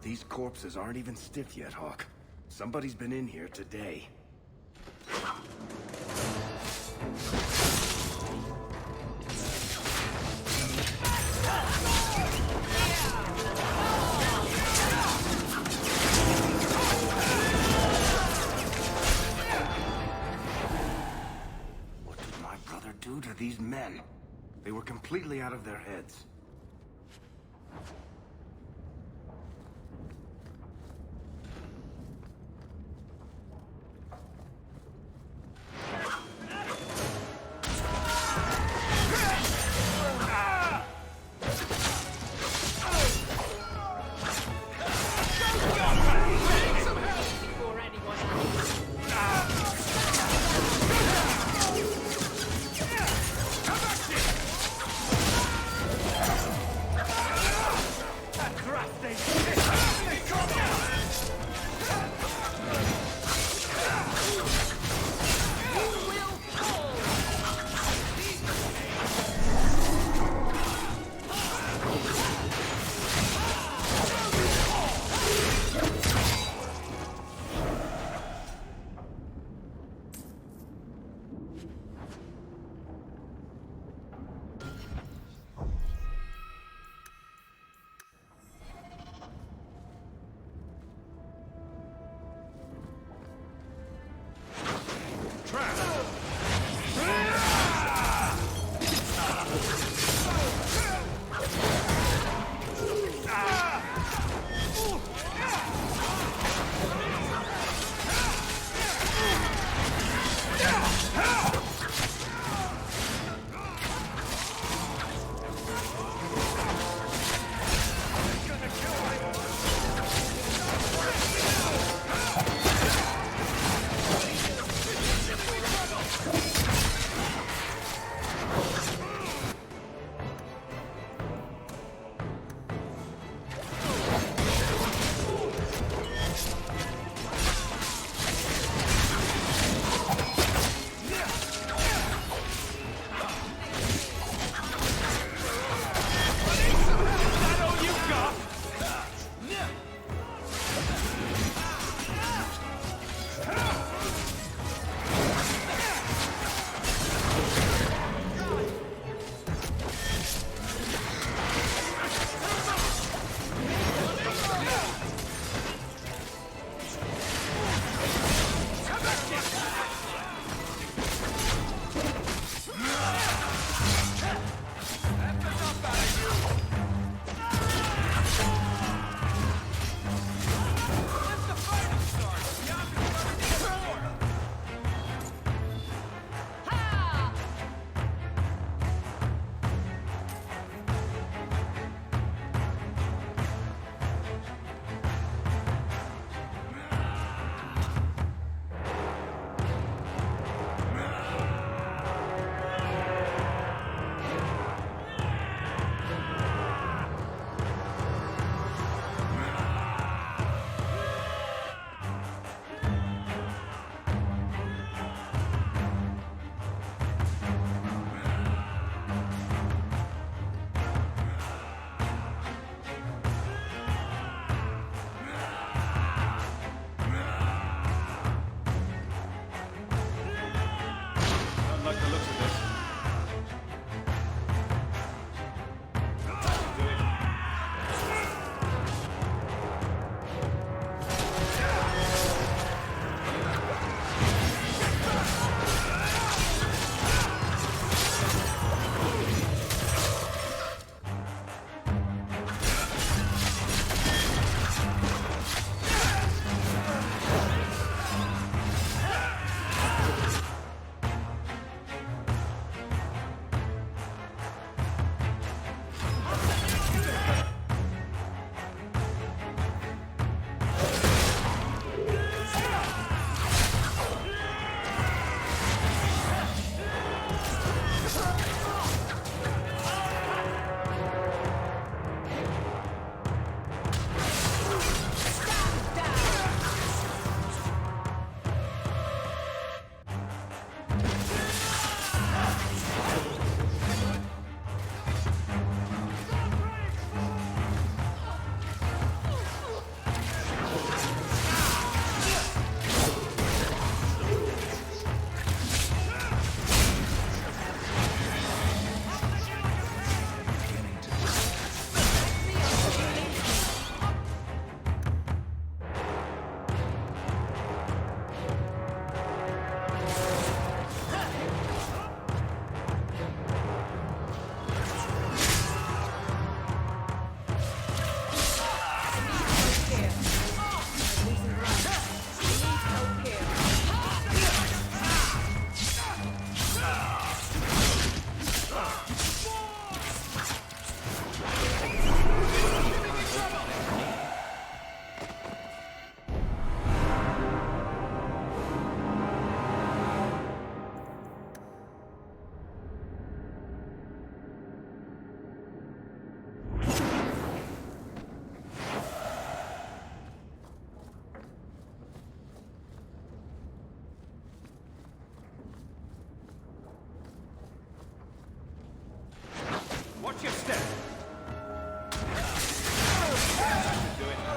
These corpses aren't even stiff yet, Hawk. Somebody's been in here today. What did my brother do to these men? They were completely out of their heads. Watch your step. Do it.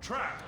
Trap!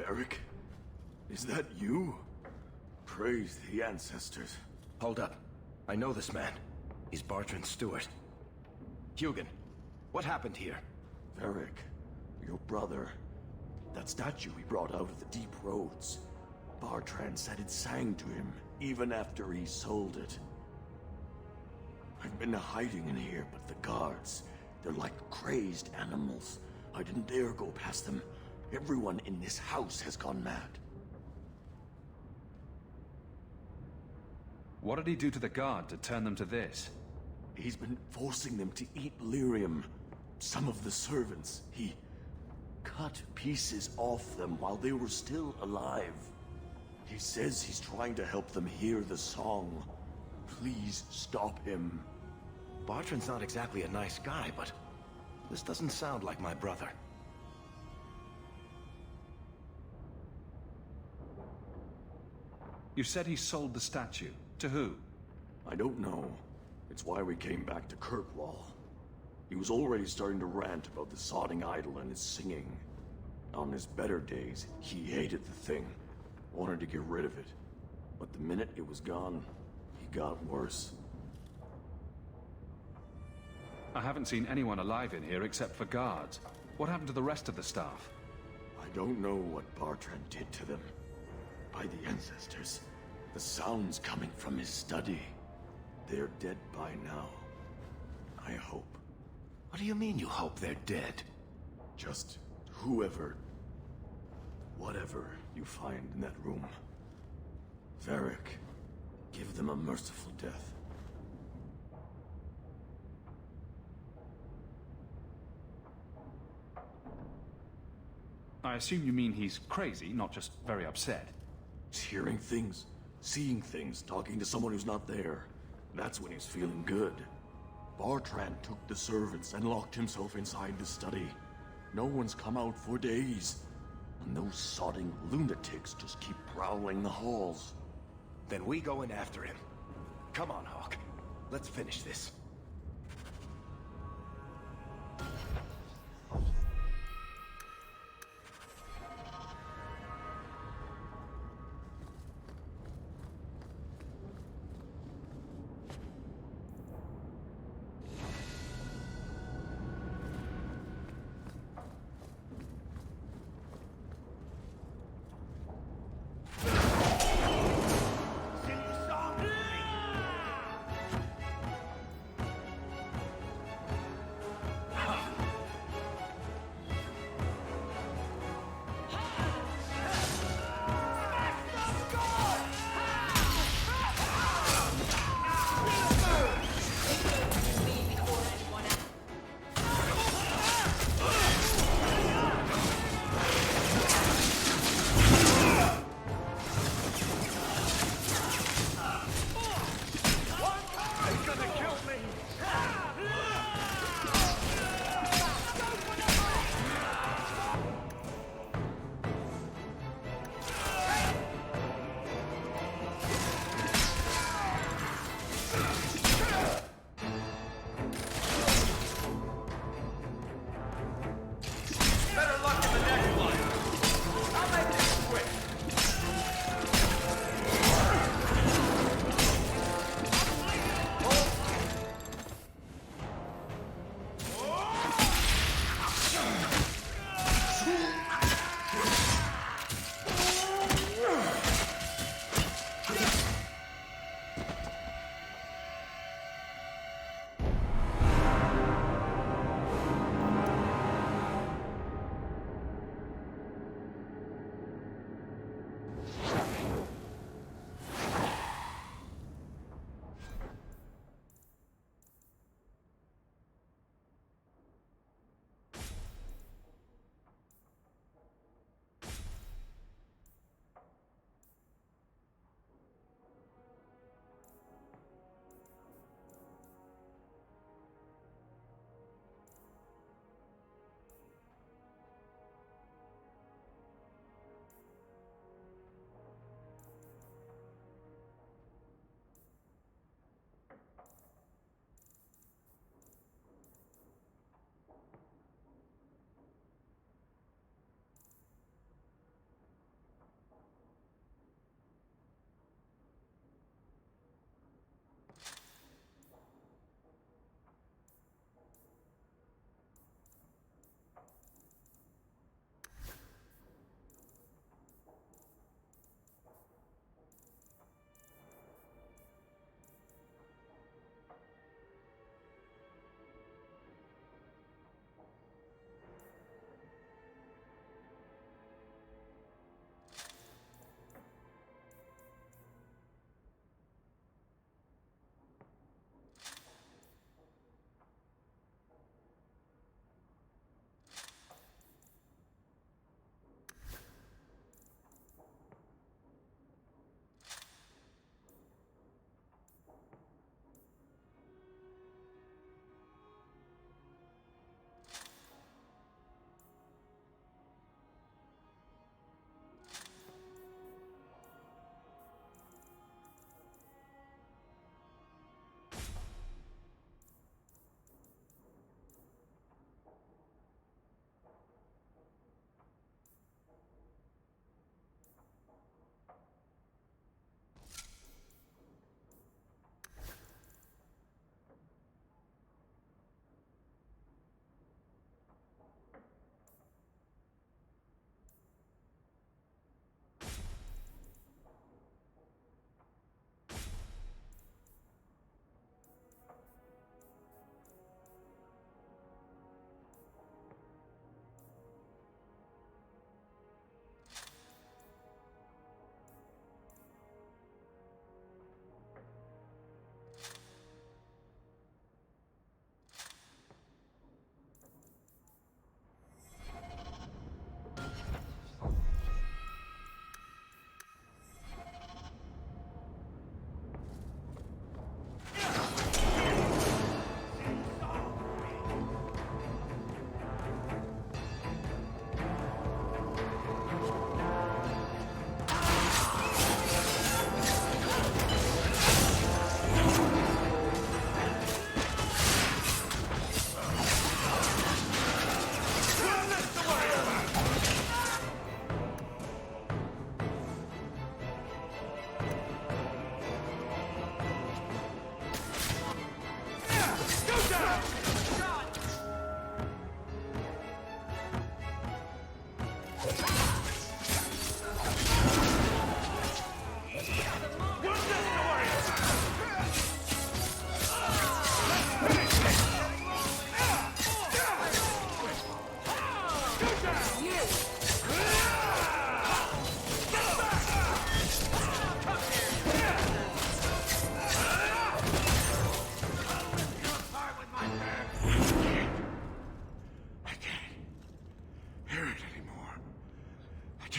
Varric? Is that you? Praise the ancestors. Hold up. I know this man. He's Bartrand's steward. Hugin, what happened here? Varric, your brother. That statue he brought out of the deep roads. Bartrand said it sang to him, even after he sold it. I've been hiding in here, but the guards, they're like crazed animals. I didn't dare go past them. Everyone in this house has gone mad. What did he do to the guard to turn them to this? He's been forcing them to eat lyrium. Some of the servants, he cut pieces off them while they were still alive. He says he's trying to help them hear the song. Please stop him. Bartrand's not exactly a nice guy, but this doesn't sound like my brother. You said he sold the statue. To who? I don't know. It's why we came back to Kirkwall. He was already starting to rant about the sodding idol and his singing. On his better days, he hated the thing. Wanted to get rid of it. But the minute it was gone, he got worse. I haven't seen anyone alive in here except for guards. What happened to the rest of the staff? I don't know what Bartrand did to them. By the ancestors, the sounds coming from his study. They're dead by now. I hope. What do you mean you hope they're dead? Just whoever, whatever you find in that room. Varric, give them a merciful death. I assume you mean he's crazy, not just very upset. He's hearing things, seeing things, talking to someone who's not there. That's when he's feeling good. Bartrand took the servants and locked himself inside the study. No one's come out for days. And those sodding lunatics just keep prowling the halls. Then we go in after him. Come on, Hawk. Let's finish this.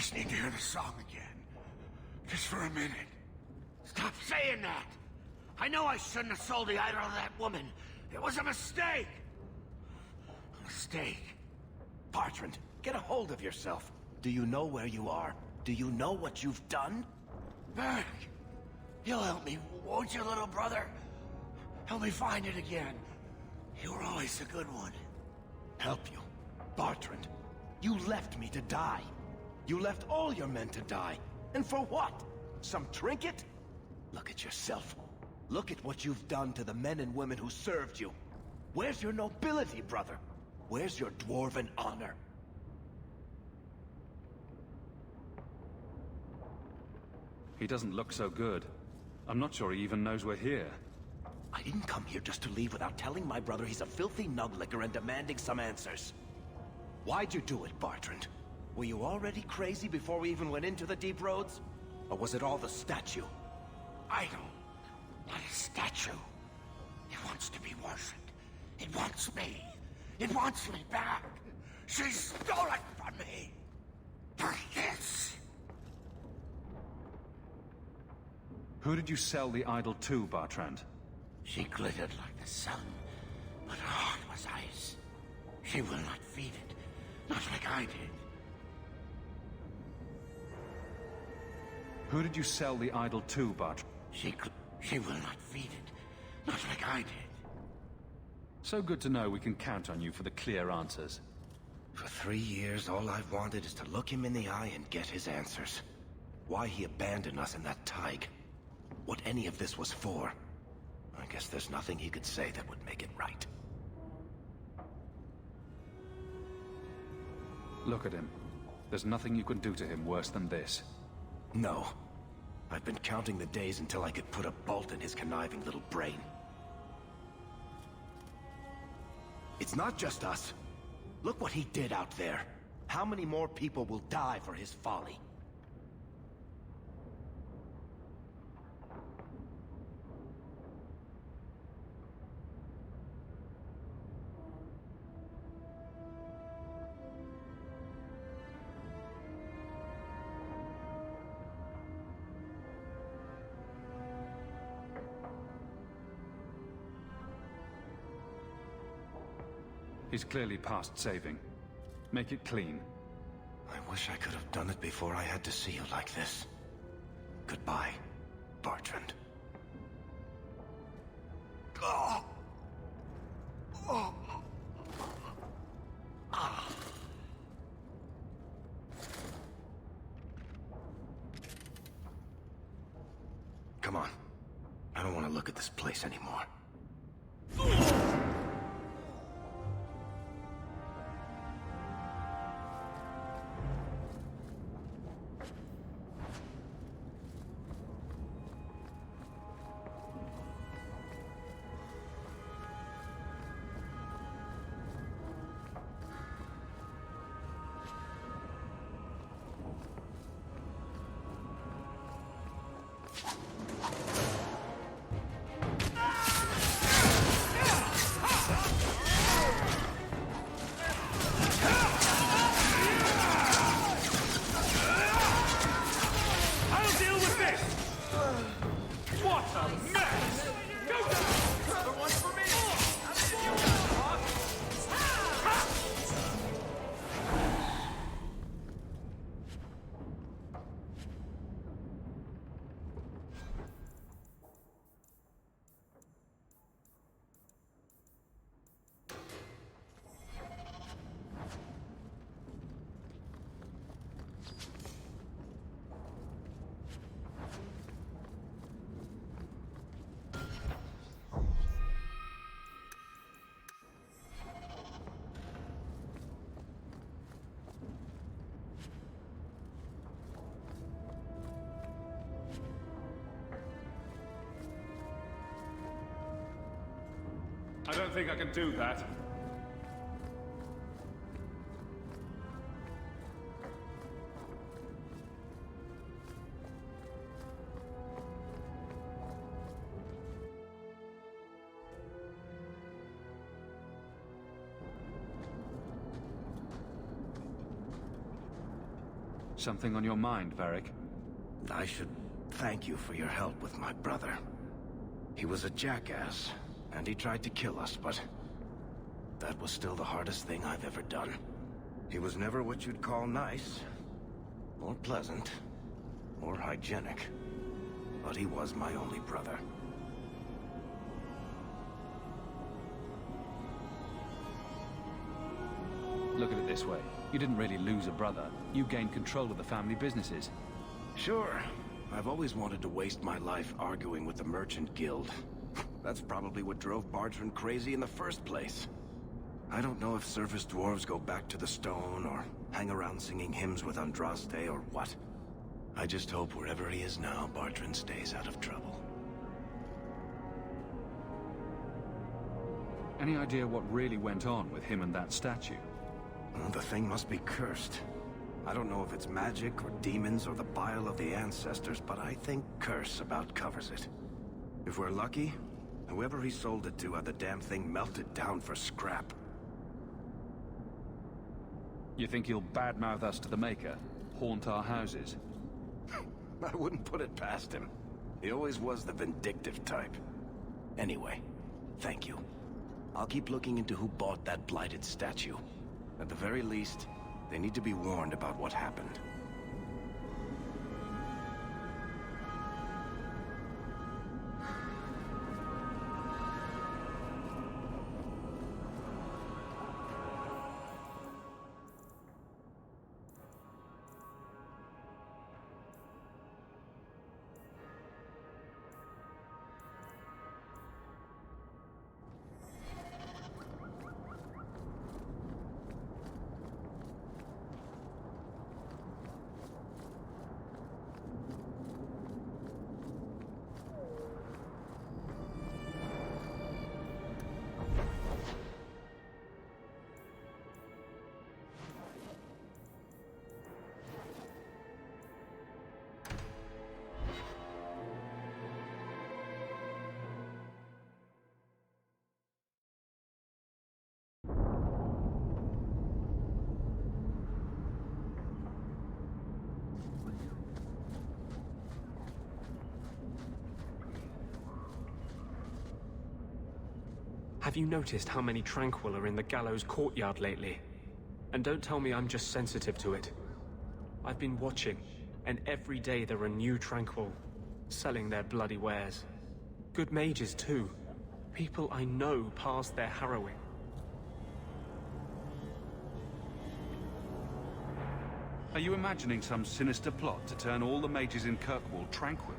just need to hear the song again. Just for a minute. Stop saying that! I know I shouldn't have sold the idol to that woman. It was a mistake! A mistake. Bartrand, get a hold of yourself. Do you know where you are? Do you know what you've done? Varric, you'll help me, won't you, little brother? Help me find it again. You were always a good one. Help you? Bartrand, you left me to die. You left all your men to die. And for what? Some trinket? Look at yourself. Look at what you've done to the men and women who served you. Where's your nobility, brother? Where's your dwarven honor? He doesn't look so good. I'm not sure he even knows we're here. I didn't come here just to leave without telling my brother he's a filthy nuglicker and demanding some answers. Why'd you do it, Bartrand? Were you already crazy before we even went into the deep roads? Or was it all the statue? Idol, not a statue. It wants to be worshipped. It wants me. It wants me back. She stole it from me. For this. Who did you sell the idol to, Bartrand? She glittered like the sun, but her heart was ice. She will not feed it, not like I did. Who did you sell the idol to, Bartrand? She will not feed it, not like I did. So good to know we can count on you for the clear answers. For 3 years, all I've wanted is to look him in the eye and get his answers. Why he abandoned us in that Tig. What any of this was for. I guess there's nothing he could say that would make it right. Look at him. There's nothing you can do to him worse than this. No. I've been counting the days until I could put a bolt in his conniving little brain. It's not just us. Look what he did out there. How many more people will die for his folly? He's clearly past saving. Make it clean. I wish I could have done it before I had to see you like this. Goodbye, Bartrand. Oh. Oh. Come on. I don't want to look at this place anymore. I don't think I can do that. Something on your mind, Varric? I should thank you for your help with my brother. He was a jackass, and he tried to kill us, but that was still the hardest thing I've ever done. He was never what you'd call nice, or pleasant, or hygienic, but he was my only brother. Look at it this way. You didn't really lose a brother. You gained control of the family businesses. Sure. I've always wanted to waste my life arguing with the Merchant Guild. That's probably what drove Bartrand crazy in the first place. I don't know if surface dwarves go back to the stone, or hang around singing hymns with Andraste, or what. I just hope wherever he is now, Bartrand stays out of trouble. Any idea what really went on with him and that statue? Well, the thing must be cursed. I don't know if it's magic, or demons, or the bile of the ancestors, but I think curse about covers it. If we're lucky, whoever he sold it to had the damn thing melted down for scrap. You think he'll badmouth us to the Maker? Haunt our houses? I wouldn't put it past him. He always was the vindictive type. Anyway, thank you. I'll keep looking into who bought that blighted statue. At the very least, they need to be warned about what happened. Have you noticed how many tranquil are in the gallows courtyard lately? And don't tell me I'm just sensitive to it. I've been watching, and every day there are new tranquil, selling their bloody wares. Good mages too. People I know past their harrowing. Are you imagining some sinister plot to turn all the mages in Kirkwall tranquil?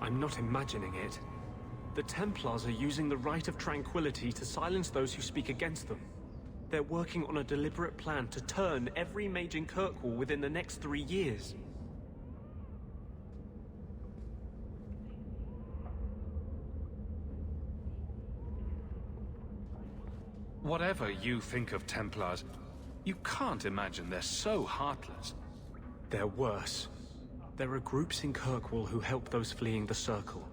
I'm not imagining it. The Templars are using the right of tranquility to silence those who speak against them. They're working on a deliberate plan to turn every mage in Kirkwall within the next 3 years. Whatever you think of Templars, you can't imagine they're so heartless. They're worse. There are groups in Kirkwall who help those fleeing the Circle.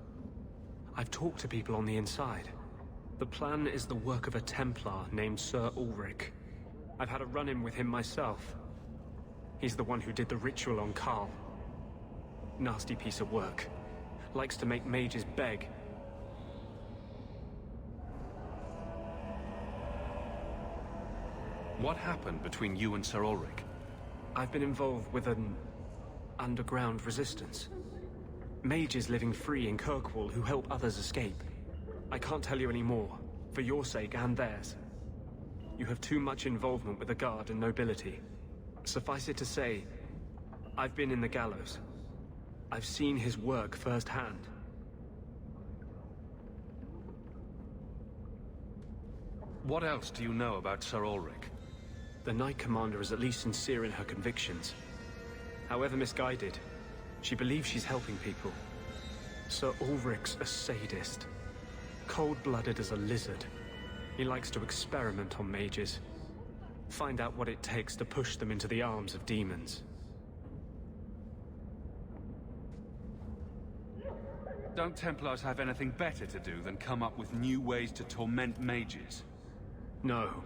I've talked to people on the inside. The plan is the work of a Templar named Sir Ulrich. I've had a run-in with him myself. He's the one who did the ritual on Karl. Nasty piece of work. Likes to make mages beg. What happened between you and Sir Ulrich? I've been involved with an underground resistance. Mages living free in Kirkwall who help others escape. I can't tell you any more, for your sake and theirs. You have too much involvement with the Guard and nobility. Suffice it to say, I've been in the gallows. I've seen his work firsthand. What else do you know about Sir Ulrich? The Knight Commander is at least sincere in her convictions. However misguided, she believes she's helping people. Sir Ulrich's a sadist. Cold-blooded as a lizard. He likes to experiment on mages. Find out what it takes to push them into the arms of demons. Don't Templars have anything better to do than come up with new ways to torment mages? No.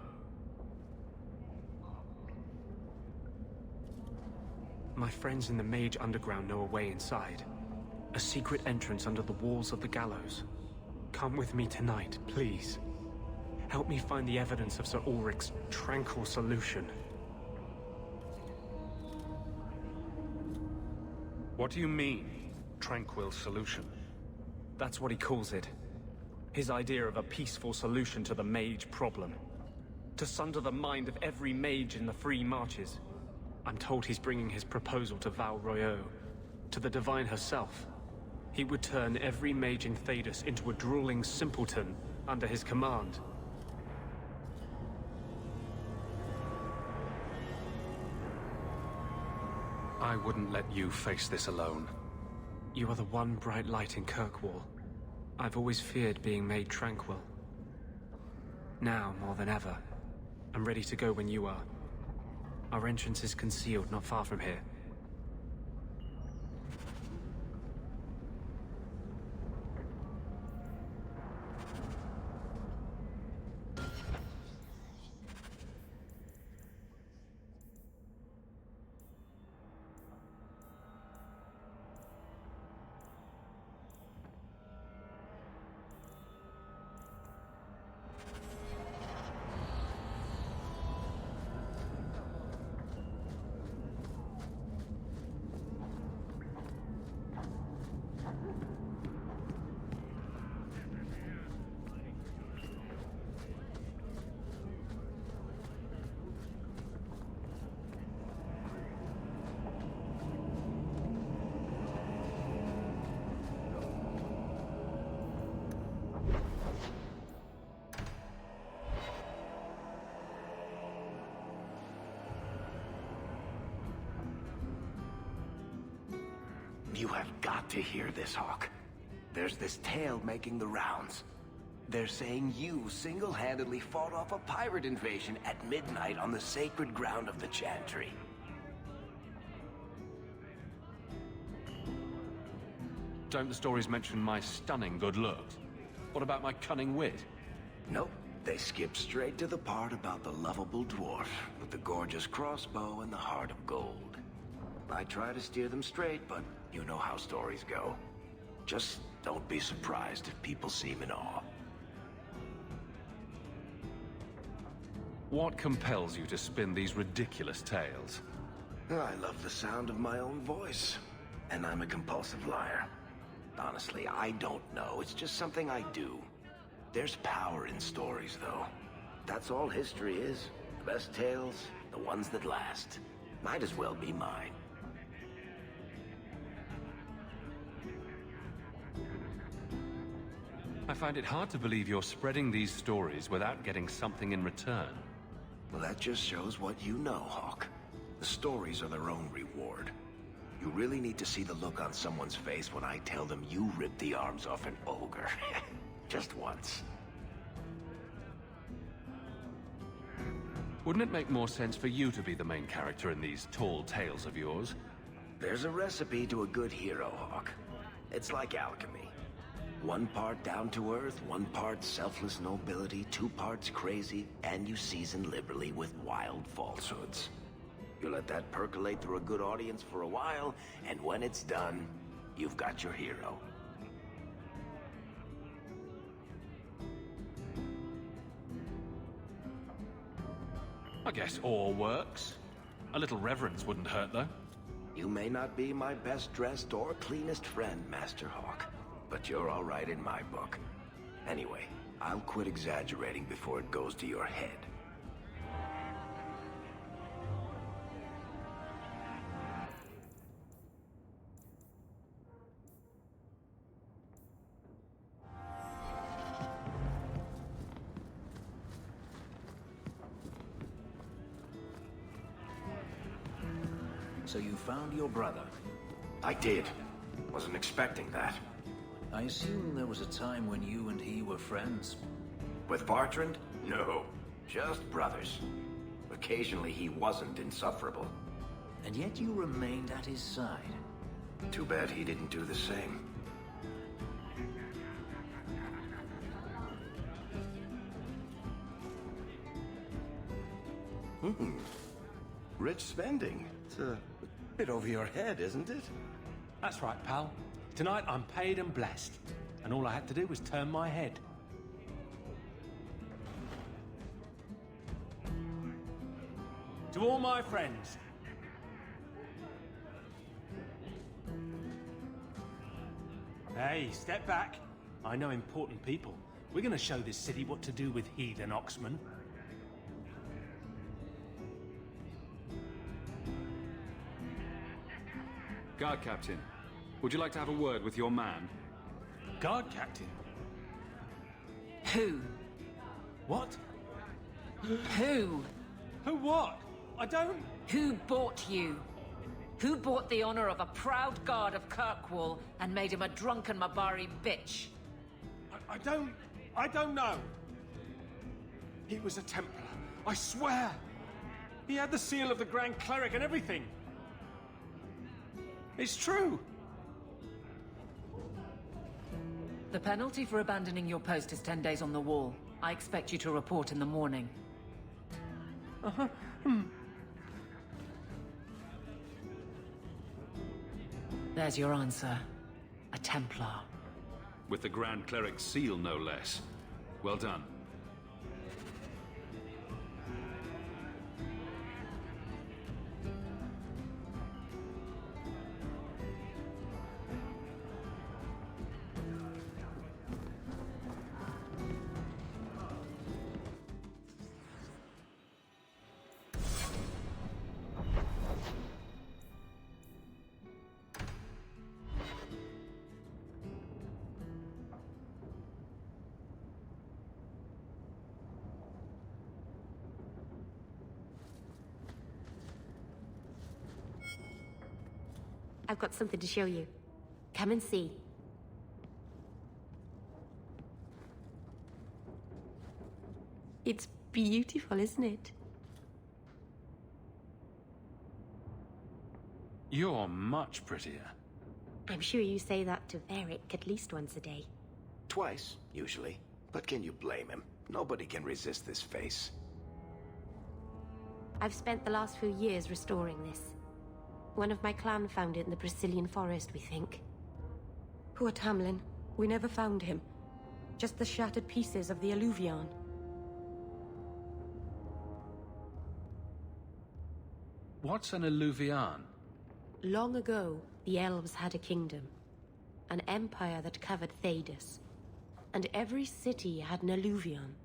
My friends in the Mage Underground know a way inside. A secret entrance under the walls of the gallows. Come with me tonight, please. Help me find the evidence of Sir Ulrich's tranquil solution. What do you mean, tranquil solution? That's what he calls it. His idea of a peaceful solution to the mage problem. To sunder the mind of every mage in the Free Marches. I'm told he's bringing his proposal to Val Royeaux, to the Divine herself. He would turn every mage in Thedas into a drooling simpleton under his command. I wouldn't let you face this alone. You are the one bright light in Kirkwall. I've always feared being made tranquil. Now, more than ever, I'm ready to go when you are. Our entrance is concealed not far from here. You have got to hear this, Hawk. There's this tale making the rounds. They're saying you single-handedly fought off a pirate invasion at midnight on the sacred ground of the Chantry. Don't the stories mention my stunning good looks? What about my cunning wit? Nope. They skip straight to the part about the lovable dwarf with the gorgeous crossbow and the heart of gold. I try to steer them straight, but you know how stories go. Just don't be surprised if people seem in awe. What compels you to spin these ridiculous tales? I love the sound of my own voice, and I'm a compulsive liar. Honestly, I don't know. It's just something I do. There's power in stories, though. That's all history is. The best tales, the ones that last. Might as well be mine. I find it hard to believe you're spreading these stories without getting something in return. Well, that just shows what you know, Hawk. The stories are their own reward. You really need to see the look on someone's face when I tell them you ripped the arms off an ogre. Just once. Wouldn't it make more sense for you to be the main character in these tall tales of yours? There's a recipe to a good hero, Hawk. It's like alchemy. One part down to earth, one part selfless nobility, 2 parts crazy, and you season liberally with wild falsehoods. You let that percolate through a good audience for a while, and when it's done, you've got your hero. I guess all works. A little reverence wouldn't hurt, though. You may not be my best dressed or cleanest friend, Master Hawk, but you're all right in my book. Anyway, I'll quit exaggerating before it goes to your head. So you found your brother? I did. Wasn't expecting that. I assume there was a time when you and he were friends? With Bartrand? No. Just brothers. Occasionally he wasn't insufferable. And yet you remained at his side. Too bad he didn't do the same. Rich spending. It's a Bit over your head, isn't it? That's right, pal. Tonight I'm paid and blessed. And all I had to do was turn my head. To all my friends. Hey, step back. I know important people. We're gonna show this city what to do with heathen oxmen. Guard Captain, would you like to have a word with your man? Guard captain? Who? What? Who? Who what? I don't... Who bought you? Who bought the honor of a proud guard of Kirkwall and made him a drunken Mabari bitch? I don't know. He was a Templar, I swear. He had the seal of the Grand Cleric and everything. It's true. The penalty for abandoning your post is 10 days on the wall. I expect you to report in the morning. There's your answer. A Templar. With the Grand Cleric's seal, no less. Well done. I've got something to show you. Come and see. It's beautiful, isn't it? You're much prettier. I'm sure you say that to Varric at least once a day. Twice, usually. But can you blame him? Nobody can resist this face. I've spent the last few years restoring this. One of my clan found it in the Brazilian forest, we think. Poor Tamlin. We never found him. Just the shattered pieces of the alluvion. What's an alluvion? Long ago, the elves had a kingdom. An empire that covered Thedas. And every city had an alluvion.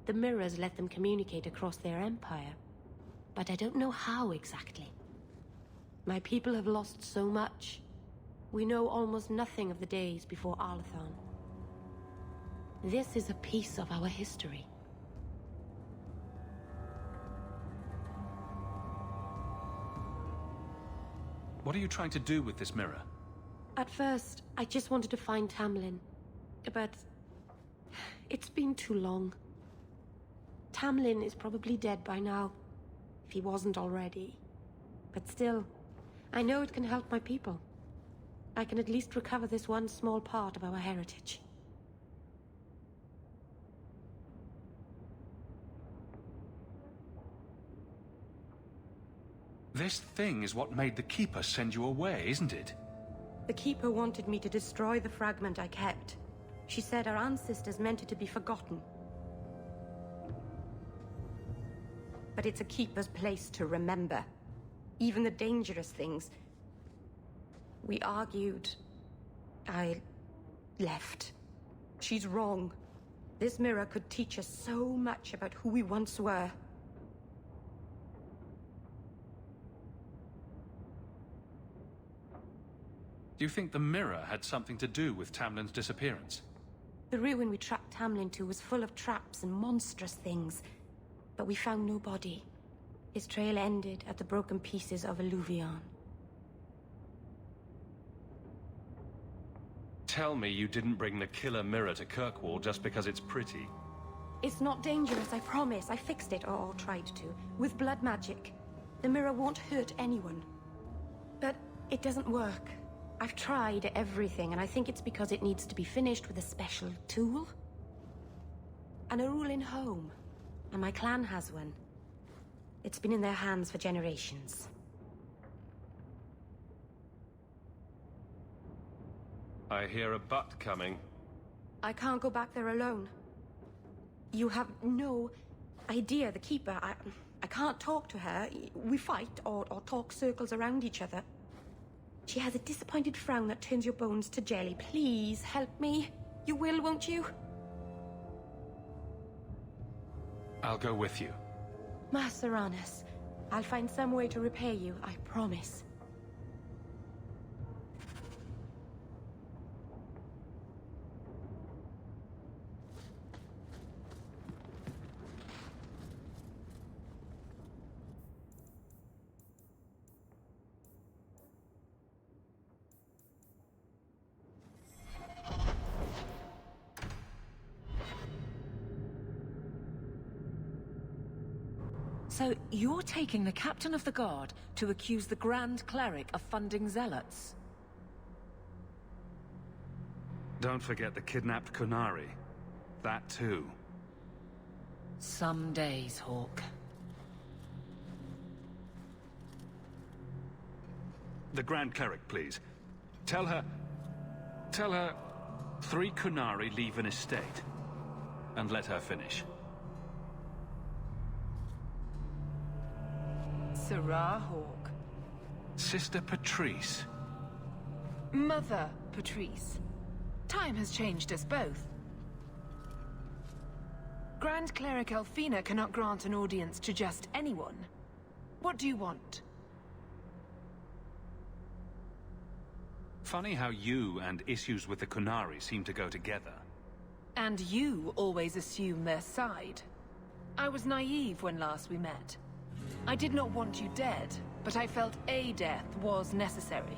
The mirrors let them communicate across their empire. But I don't know how exactly. My people have lost so much. We know almost nothing of the days before Arlathon. This is a piece of our history. What are you trying to do with this mirror? At first, I just wanted to find Tamlin. But it's been too long. Tamlin is probably dead by now, if he wasn't already. But still, I know it can help my people. I can at least recover this one small part of our heritage. This thing is what made the Keeper send you away, isn't it? The Keeper wanted me to destroy the fragment I kept. She said our ancestors meant it to be forgotten. But it's a Keeper's place to remember. Even the dangerous things. We argued. I left. She's wrong. This mirror could teach us so much about who we once were. Do you think the mirror had something to do with Tamlin's disappearance? The ruin we tracked Tamlin to was full of traps and monstrous things. But we found no body. His trail ended at the broken pieces of Alluvion. Tell me you didn't bring the killer mirror to Kirkwall just because it's pretty. It's not dangerous, I promise. I fixed it, or tried to, with blood magic. The mirror won't hurt anyone. But it doesn't work. I've tried everything, and I think it's because it needs to be finished with a special tool. An Arulin home. And my clan has one. It's been in their hands for generations. I hear a butt coming. I can't go back there alone. You have no idea, the Keeper. I can't talk to her. We fight or talk circles around each other. She has a disappointed frown that turns your bones to jelly. Please, help me. You will, won't you? I'll go with you. Master Anus, I'll find some way to repay you, I promise. So, you're taking the captain of the guard to accuse the Grand Cleric of funding zealots? Don't forget the kidnapped Kunari. That too. Some days, Hawk. The Grand Cleric, please. Tell her 3 Kunari leave an estate. And let her finish. Sarah Hawk. Sister Patrice. Mother Patrice. Time has changed us both. Grand Cleric Elfina cannot grant an audience to just anyone. What do you want? Funny how you and issues with the Kunari seem to go together. And you always assume their side. I was naive when last we met. I did not want you dead, but I felt a death was necessary.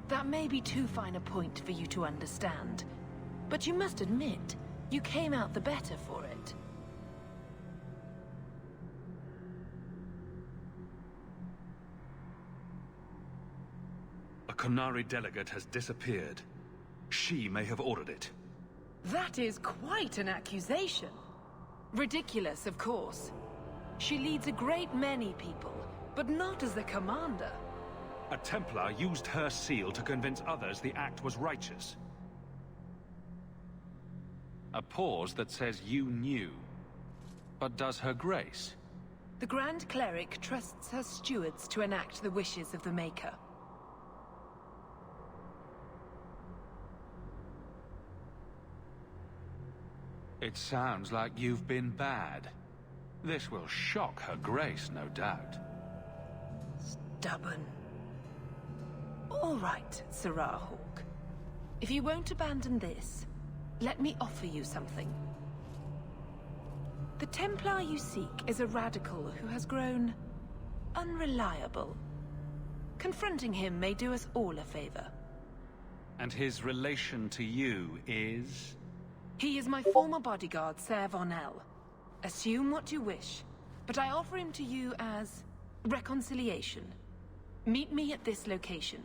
That may be too fine a point for you to understand, but you must admit, you came out the better for it. A Kunari delegate has disappeared. She may have ordered it. That is quite an accusation. Ridiculous, of course. She leads a great many people, but not as the commander. A Templar used her seal to convince others the act was righteous. A pause that says you knew. But does her grace? The Grand Cleric trusts her stewards to enact the wishes of the Maker. It sounds like you've been bad. This will shock her grace, no doubt. Stubborn. All right, Sarah Hawk. If you won't abandon this, let me offer you something. The Templar you seek is a radical who has grown unreliable. Confronting him may do us all a favor. And his relation to you is? He is my former bodyguard, Ser Vonel. Assume what you wish, but I offer him to you as reconciliation. Meet me at this location.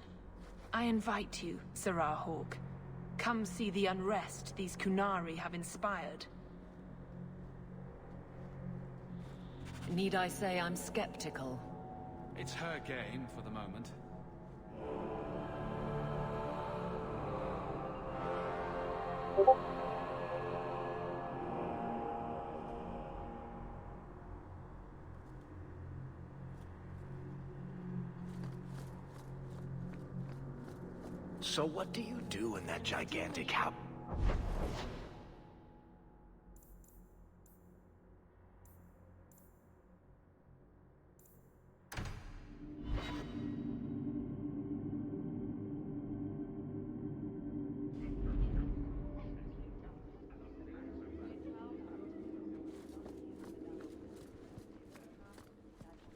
I invite you, Sarah Hawk. Come see the unrest these Kunari have inspired. Need I say I'm skeptical? It's her game for the moment. So what do you do in that gigantic house?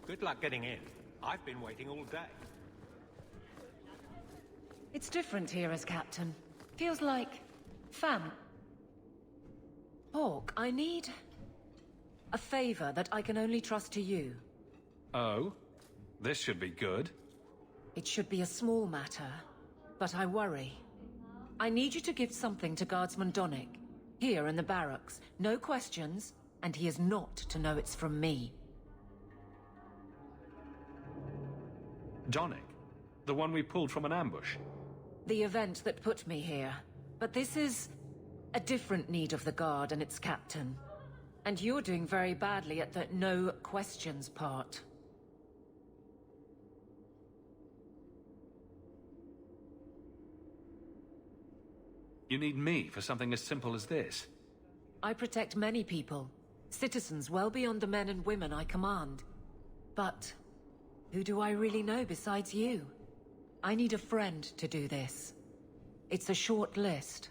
Good luck getting in. I've been waiting all day. It's different here as captain. Feels like fam. Hawk, I need a favor that I can only trust to you. Oh? This should be good. It should be a small matter, but I worry. I need you to give something to Guardsman Donick, here in the barracks. No questions, and he is not to know it's from me. Donick? The one we pulled from an ambush? The event that put me here. But this is a different need of the Guard and its captain. And you're doing very badly at the no questions part. You need me for something as simple as this? I protect many people. Citizens well beyond the men and women I command. But who do I really know besides you? I need a friend to do this. It's a short list.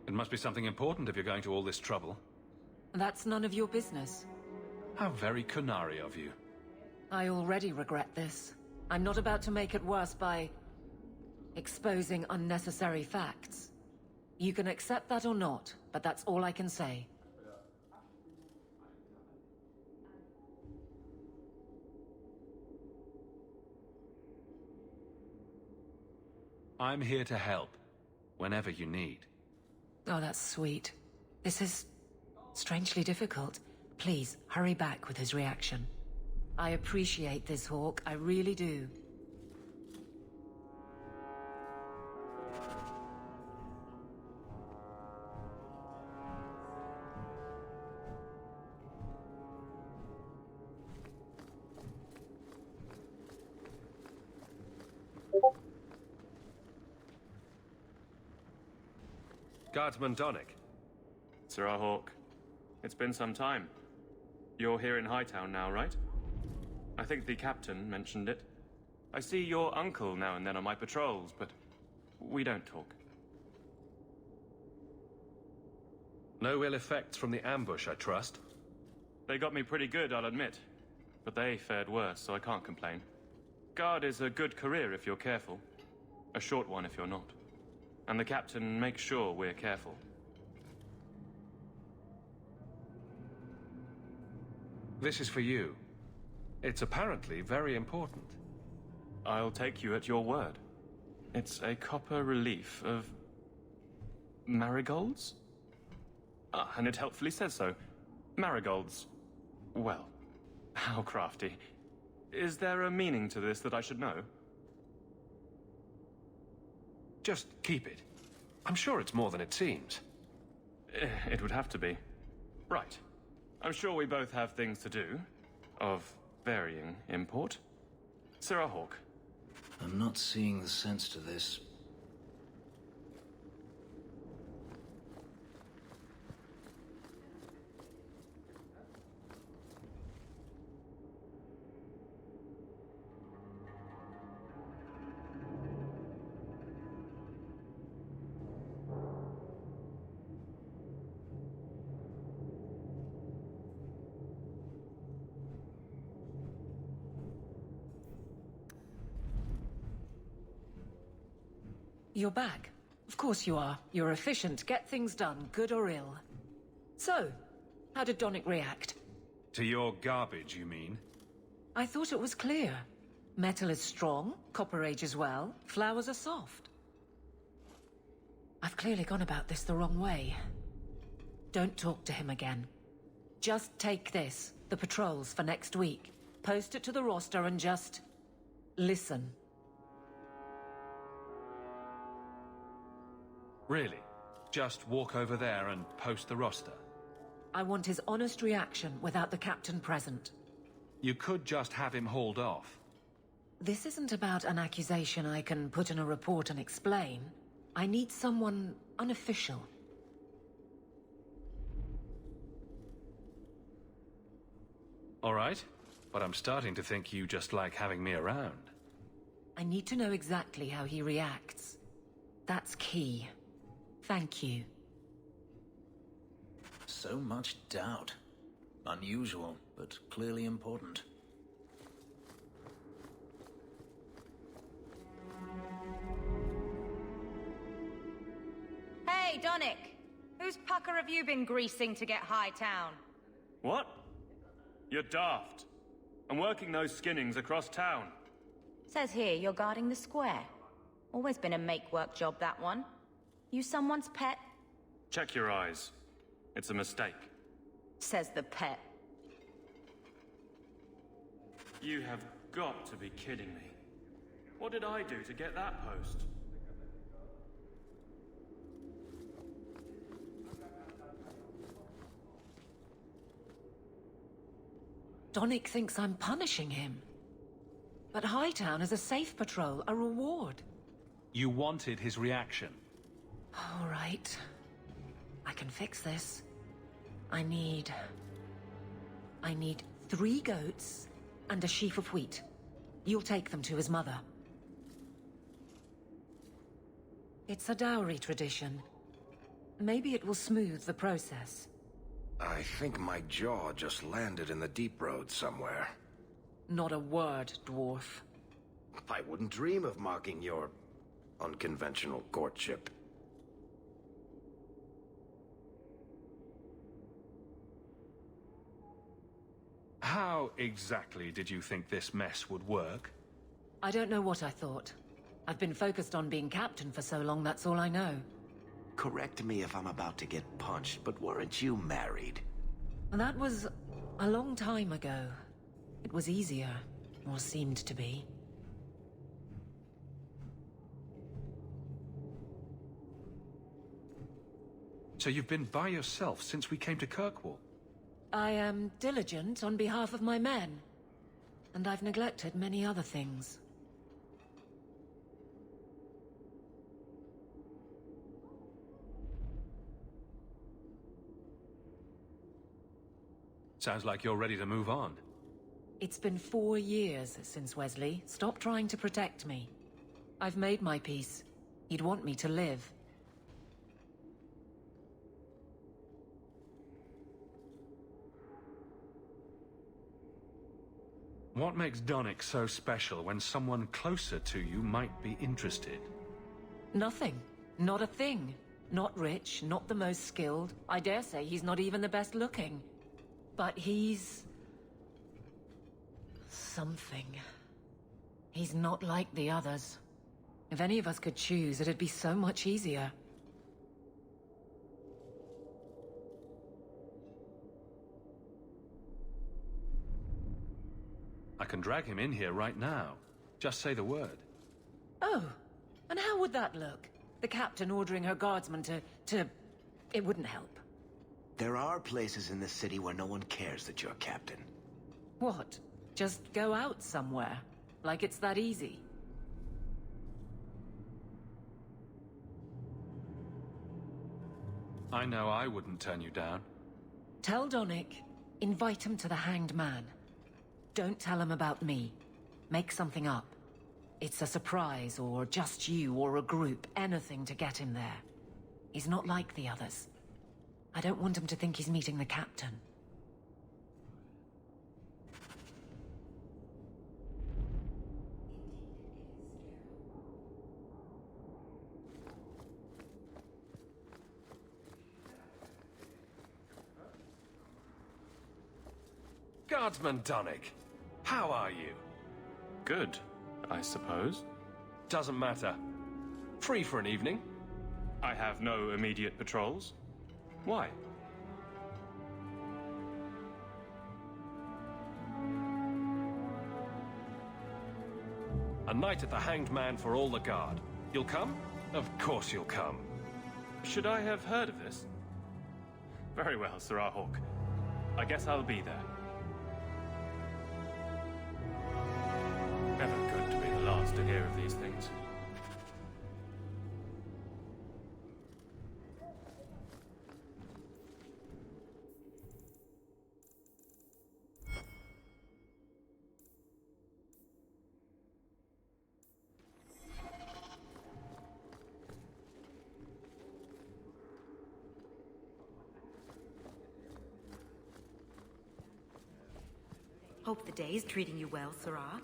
It must be something important if you're going to all this trouble. That's none of your business. How very Kunari of you. I already regret this. I'm not about to make it worse by exposing unnecessary facts. You can accept that or not, but that's all I can say. I'm here to help, whenever you need. Oh, that's sweet. This is strangely difficult. Please, hurry back with his reaction. I appreciate this, Hawk. I really do. Guardsman Donick. Sir Hawk. It's been some time. You're here in Hightown now, right? I think the captain mentioned it. I see your uncle now and then on my patrols, but we don't talk. No ill effects from the ambush, I trust? They got me pretty good, I'll admit. But they fared worse, so I can't complain. Guard is a good career if you're careful. A short one if you're not. And the captain makes sure we're careful. This is for you. It's apparently very important. I'll take you at your word. It's a copper relief of marigolds? Ah, and it helpfully says so. Marigolds. Well, how crafty. Is there a meaning to this that I should know? Just keep it. I'm sure it's more than it seems. It would have to be. Right. I'm sure we both have things to do, of varying import. Sir Hawk. I'm not seeing the sense to this. You're back. Of course you are. You're efficient, get things done, good or ill. So, how did Donick react? To your garbage, you mean? I thought it was clear. Metal is strong, copper ages well, flowers are soft. I've clearly gone about this the wrong way. Don't talk to him again. Just take this, the patrols for next week. Post it to the roster and just listen. Really? Just walk over there and post the roster? I want his honest reaction without the captain present. You could just have him hauled off. This isn't about an accusation I can put in a report and explain. I need someone unofficial. All right, but I'm starting to think you just like having me around. I need to know exactly how he reacts. That's key. Thank you. So much doubt. Unusual, but clearly important. Hey, Donick! Whose pucker have you been greasing to get Hightown? What? You're daft. I'm working those skinnings across town. Says here you're guarding the square. Always been a make-work job, that one. You someone's pet? Check your eyes. It's a mistake. Says the pet. You have got to be kidding me. What did I do to get that post? Donick thinks I'm punishing him. But Hightown is a safe patrol, a reward. You wanted his reaction. All right. I can fix this. I need 3 goats and a sheaf of wheat. You'll take them to his mother. It's a dowry tradition. Maybe it will smooth the process. I think my jaw just landed in the deep road somewhere. Not a word, dwarf. I wouldn't dream of mocking your unconventional courtship. How exactly did you think this mess would work? I don't know what I thought. I've been focused on being captain for so long, that's all I know. Correct me if I'm about to get punched, but weren't you married? That was a long time ago. It was easier, or seemed to be. So you've been by yourself since we came to Kirkwall? I am diligent on behalf of my men. And I've neglected many other things. Sounds like you're ready to move on. It's been 4 years since Wesley. Stop trying to protect me. I've made my peace. He'd want me to live. What makes Donick so special when someone closer to you might be interested? Nothing. Not a thing. Not rich, not the most skilled. I dare say he's not even the best looking. But he's... something. He's not like the others. If any of us could choose, it'd be so much easier. I can drag him in here right now. Just say the word. Oh, and how would that look? The captain ordering her guardsmen to... It wouldn't help. There are places in this city where no one cares that you're captain. What? Just go out somewhere? Like it's that easy? I know I wouldn't turn you down. Tell Donick, invite him to the Hanged Man. Don't tell him about me. Make something up. It's a surprise, or just you, or a group, anything to get him there. He's not like the others. I don't want him to think he's meeting the captain. Guardsman Donick, how are you? Good, I suppose. Doesn't matter. Free for an evening? I have no immediate patrols. Why? A night at the Hanged Man for all the guard. You'll come? Of course you'll come. Should I have heard of this? Very well, Sir Hawk. I guess I'll be there. Never good to be the last to hear of these things. Hope the day is treating you well, Sirrah.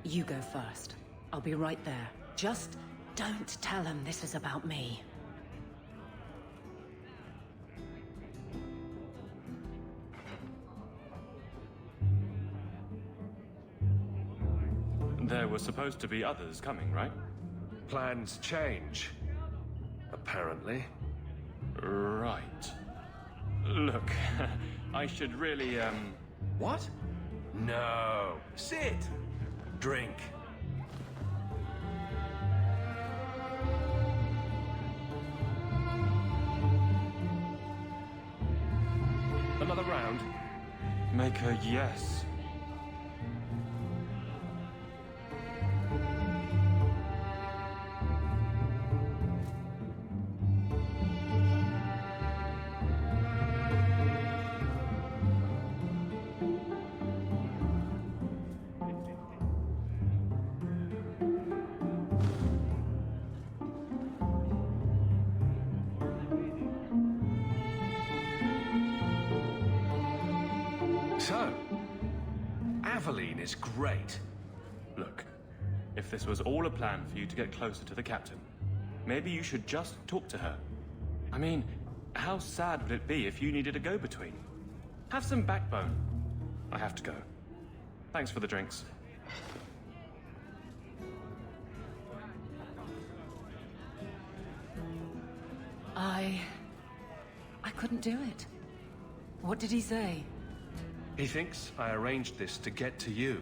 You go first. I'll be right there. Just don't tell him this is about me. There were supposed to be others coming, right? Plans change. Apparently. Right. Look, I should really, What? No. Sit. Drink. Another round? Make a yes. So, Aveline is great. Look, if this was all a plan for you to get closer to the captain, maybe you should just talk to her. I mean, how sad would it be if you needed a go-between? Have some backbone. I have to go. Thanks for the drinks. I couldn't do it. What did he say? He thinks I arranged this to get to you.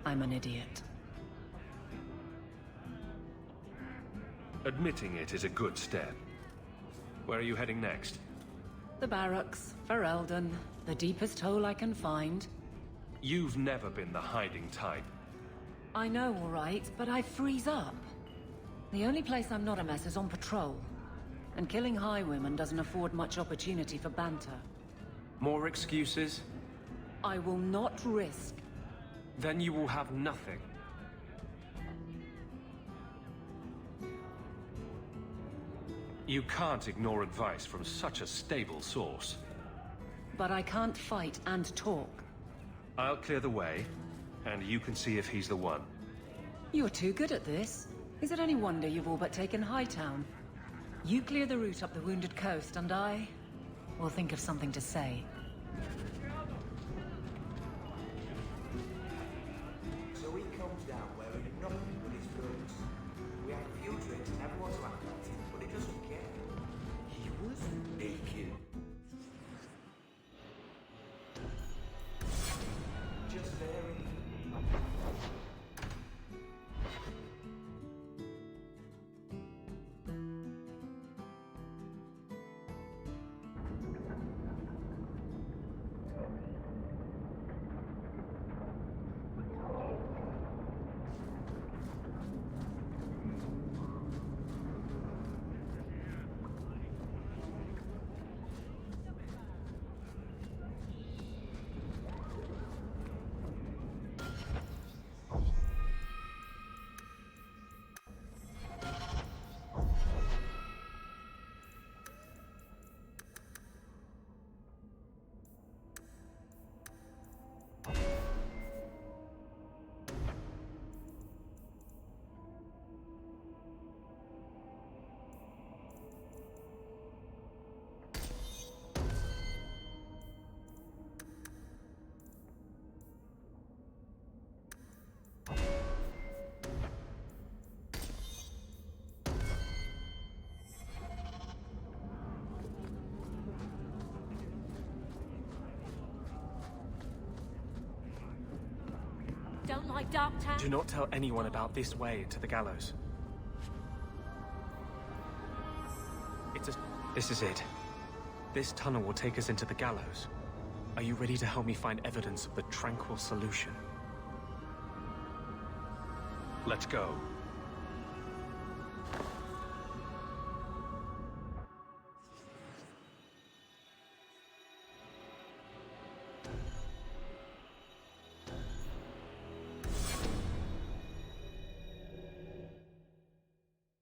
I'm an idiot. Admitting it is a good step. Where are you heading next? The barracks, Ferelden, the deepest hole I can find. You've never been the hiding type. I know, all right, but I freeze up. The only place I'm not a mess is on patrol. And killing highwaymen doesn't afford much opportunity for banter. More excuses? I will not risk. Then you will have nothing. You can't ignore advice from such a stable source. But I can't fight and talk. I'll clear the way, and you can see if he's the one. You're too good at this. Is it any wonder you've all but taken Hightown? You clear the route up the Wounded Coast, and I will think of something to say. So he comes down wearing nothing but his clothes. We have a few drinks and everyone's laughing at him, but he doesn't care. He was naked. Just very. Don't like dark town. Do not tell anyone about this way to the gallows. This is it. This tunnel will take us into the gallows. Are you ready to help me find evidence of the tranquil solution? Let's go.